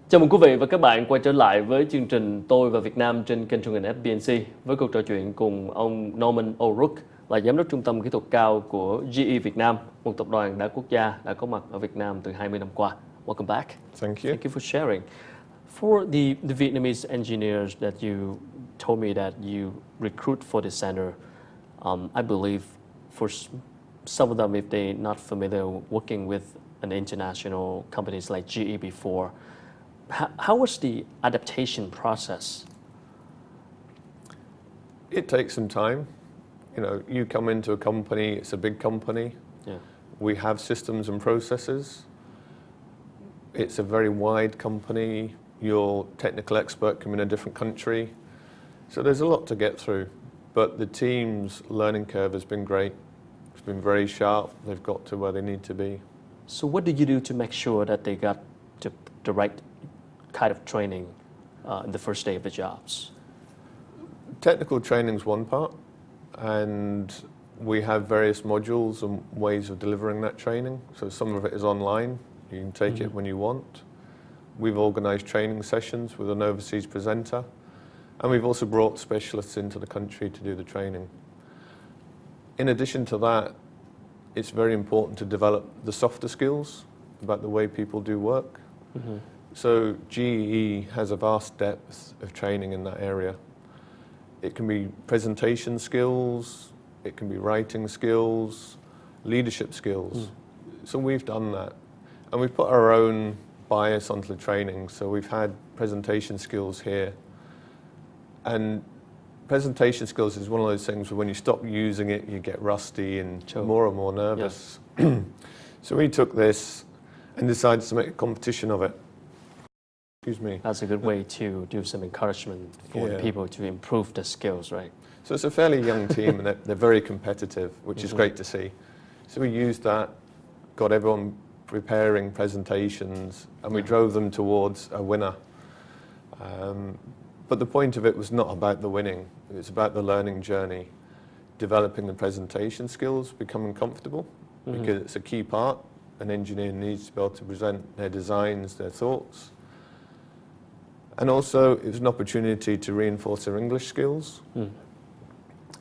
Chào mừng quý vị và các bạn quay trở lại với chương trình Tôi và Việt Nam trên kênh truyền hình FBNC với cuộc trò chuyện cùng ông Norman O'Rourke là giám đốc trung tâm kỹ thuật cao của GE Việt Nam, một tập đoàn đa quốc gia đã có mặt ở Việt Nam từ 20 năm qua. Welcome back. Thank you. Thank you for sharing. For the Vietnamese engineers that you told me that you recruit for the center, I believe for some of them, if they're not familiar working with an international companies like GE before, how was the adaptation process? It takes some time. You know, you come into a company, it's a big company. Yeah. We have systems and processes. It's a very wide company. Your technical expert come in a different country. So there's a lot to get through. But the team's learning curve has been great. It's been very sharp. They've got to where they need to be. So what do you do to make sure that they got the right kind of training in the first day of the jobs? Technical training is one part, and we have various modules and ways of delivering that training. So some of it is online. You can take it when you want. We've organised training sessions with an overseas presenter, and we've also brought specialists into the country to do the training. In addition to that, it's very important to develop the softer skills about the way people do work. So GE has a vast depth of training in that area. It can be presentation skills, it can be writing skills, leadership skills. So we've done that. And we've put our own bias onto the training. So we've had presentation skills here. And presentation skills is one of those things where when you stop using it, you get rusty and more and more nervous. Yeah. So we took this and decided to make a competition of it. Excuse me. That's a good way to do some encouragement for the people to improve their skills, right? So it's a fairly young team, and they're very competitive, which is great to see. So we used that, got everyone preparing presentations, and we drove them towards a winner. But the point of it was not about the winning. It was about the learning journey, developing the presentation skills, becoming comfortable, because it's a key part. An engineer needs to be able to present their designs, their thoughts. And also, it was an opportunity to reinforce their English skills.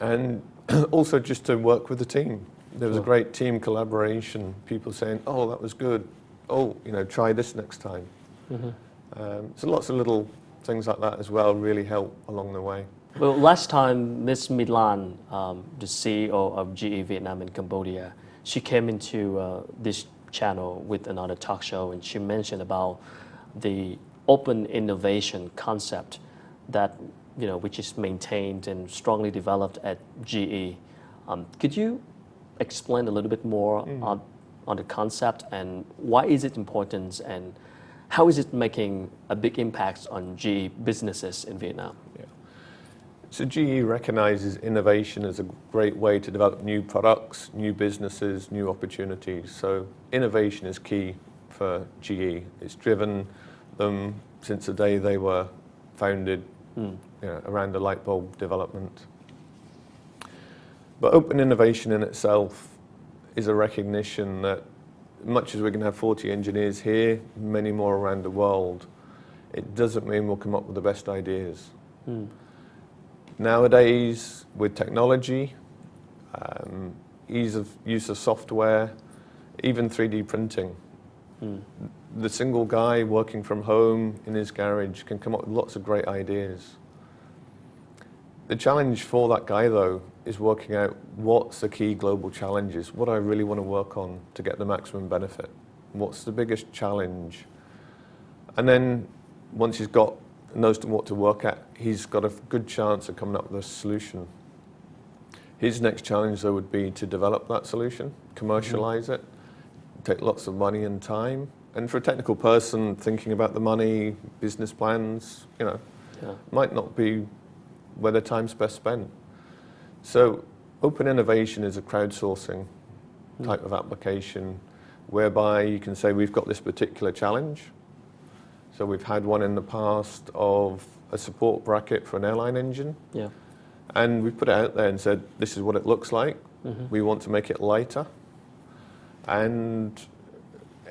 And also just to work with the team. There was a great team collaboration, people saying, oh, that was good. Oh, you know, try this next time. So lots of little things like that as well really help along the way. Well, last time, Ms. Milan, the CEO of GE Vietnam in Cambodia, she came into this channel with another talk show, and she mentioned about the open innovation concept that, you know, which is maintained and strongly developed at GE. Could you explain a little bit more on the concept and why is it important and how is it making a big impact on GE businesses in Vietnam? Yeah. So GE recognizes innovation as a great way to develop new products, new businesses, new opportunities. So innovation is key for GE. It's driven them since the day they were founded, you know, around the light bulb development. But open innovation in itself is a recognition that much as we can have 40 engineers here, many more around the world, it doesn't mean we'll come up with the best ideas. Nowadays, with technology, ease of use of software, even 3D printing, the single guy working from home in his garage can come up with lots of great ideas. The challenge for that guy, though, is working out what's the key global challenges, what I really want to work on to get the maximum benefit. What's the biggest challenge? And then once he's knows what to work at, he's got a good chance of coming up with a solution. His next challenge, though, would be to develop that solution, commercialize it, take lots of money and time. And for a technical person, thinking about the money, business plans, you know, might not be where the time's best spent. So open innovation is a crowdsourcing type of application whereby you can say we've got this particular challenge. So we've had one in the past of a support bracket for an airline engine. And we put it out there and said, this is what it looks like. We want to make it lighter. And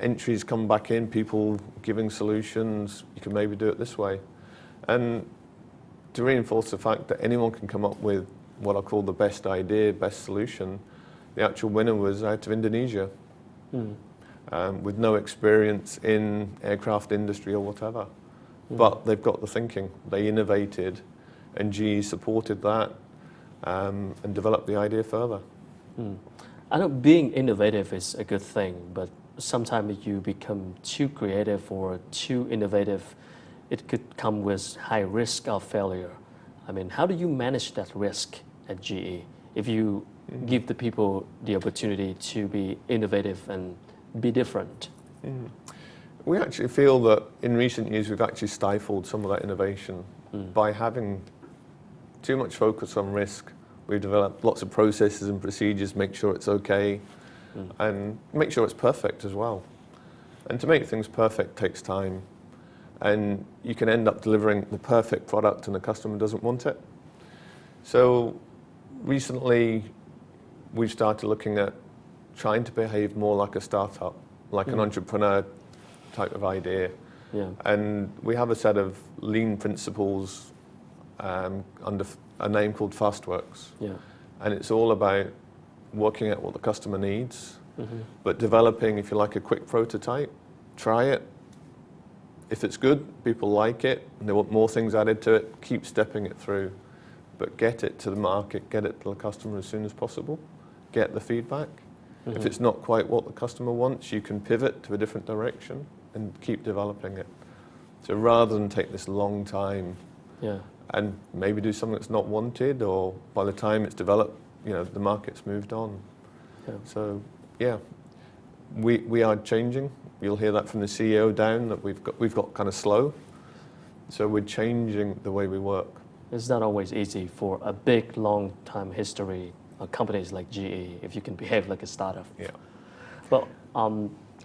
entries come back in, people giving solutions, you can maybe do it this way. And to reinforce the fact that anyone can come up with what I call the best idea, best solution, the actual winner was out of Indonesia, with no experience in aircraft industry or whatever. But they've got the thinking, they innovated, and GE supported that and developed the idea further. I know being innovative is a good thing, but sometimes you become too creative or too innovative, it could come with high risk of failure. I mean, how do you manage that risk at GE if you give the people the opportunity to be innovative and be different? We actually feel that in recent years we've actually stifled some of that innovation by having too much focus on risk. We've developed lots of processes and procedures, make sure it's okay, and make sure it's perfect as well. And to make things perfect takes time, and you can end up delivering the perfect product and the customer doesn't want it. So recently we've started looking at trying to behave more like a startup, like an entrepreneur type of idea. And we have a set of lean principles under a name called FastWorks. And it's all about working out what the customer needs, but developing, if you like, a quick prototype, try it. If it's good, people like it, and they want more things added to it, keep stepping it through. But get it to the market, get it to the customer as soon as possible, get the feedback. If it's not quite what the customer wants, you can pivot to a different direction and keep developing it. So rather than take this long time and maybe do something that's not wanted, or by the time it's developed, you know, the market's moved on. So we are changing. You'll hear that from the CEO down, that we've got kind of slow. So we're changing the way we work. It's not always easy for a big, long time history companies like GE if you can behave like a startup. Well,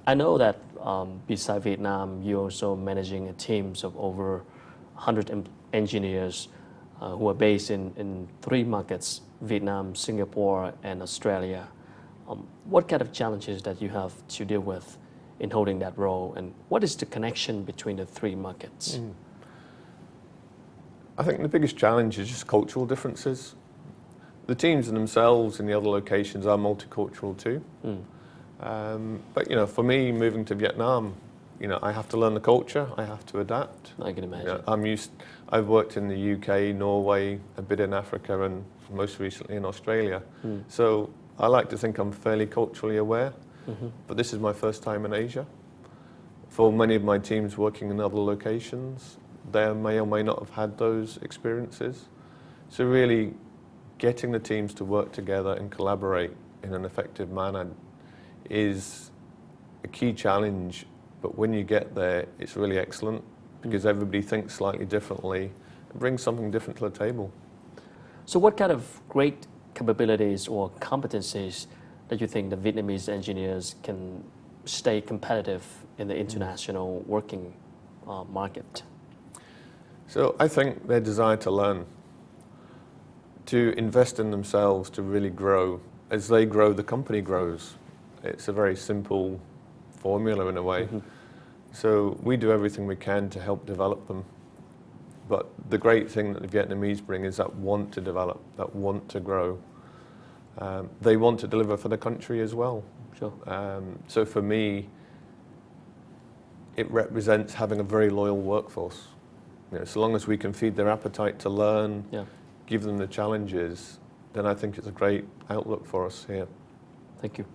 I know that beside Vietnam, you're also managing a teams of over 100 engineers who are based in 3 markets: Vietnam, Singapore, and Australia. What kind of challenges that you have to deal with in holding that role, and what is the connection between the 3 markets? I think the biggest challenge is just cultural differences. The teams themselves in the other locations are multicultural too. But you know, for me, moving to Vietnam, you know, I have to learn the culture. I have to adapt. I can imagine. You know, I've worked in the UK, Norway, a bit in Africa, and most recently in Australia. So I like to think I'm fairly culturally aware. But this is my first time in Asia. For many of my teams working in other locations, they may or may not have had those experiences. So really, getting the teams to work together and collaborate in an effective manner is a key challenge, but when you get there, it's really excellent because everybody thinks slightly differently and brings something different to the table. So what kind of great capabilities or competencies that you think the Vietnamese engineers can stay competitive in the international working market? So I think their desire to learn, to invest in themselves, to really grow. As they grow, the company grows. It's a very simple formula in a way. So we do everything we can to help develop them. But the great thing that the Vietnamese bring is that want to develop, that want to grow. They want to deliver for the country as well. So for me, it represents having a very loyal workforce. You know, so long as we can feed their appetite to learn, give them the challenges, then I think it's a great outlook for us here. Thank you.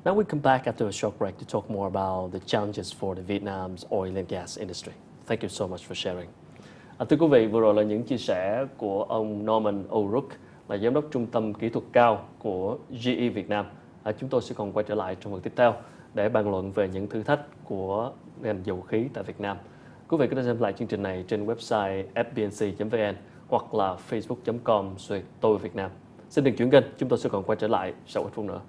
Now we come back after a short break to talk more about the challenges for the Vietnam's oil and gas industry. Thank you so much for sharing. Thưa quý vị, vừa rồi là những chia sẻ của ông Norman O'Rourke, là giám đốc trung tâm kỹ thuật cao của GE Việt Nam. Chúng tôi sẽ còn quay trở lại trong phần tiếp theo để bàn luận về những thử thách của ngành dầu khí tại Việt Nam. Quý vị có thể xem lại chương trình này trên website fbnc.vn hoặc là facebook.com/tôi Việt Nam. Xin đừng chuyển kênh, chúng tôi sẽ còn quay trở lại sau ít phút nữa.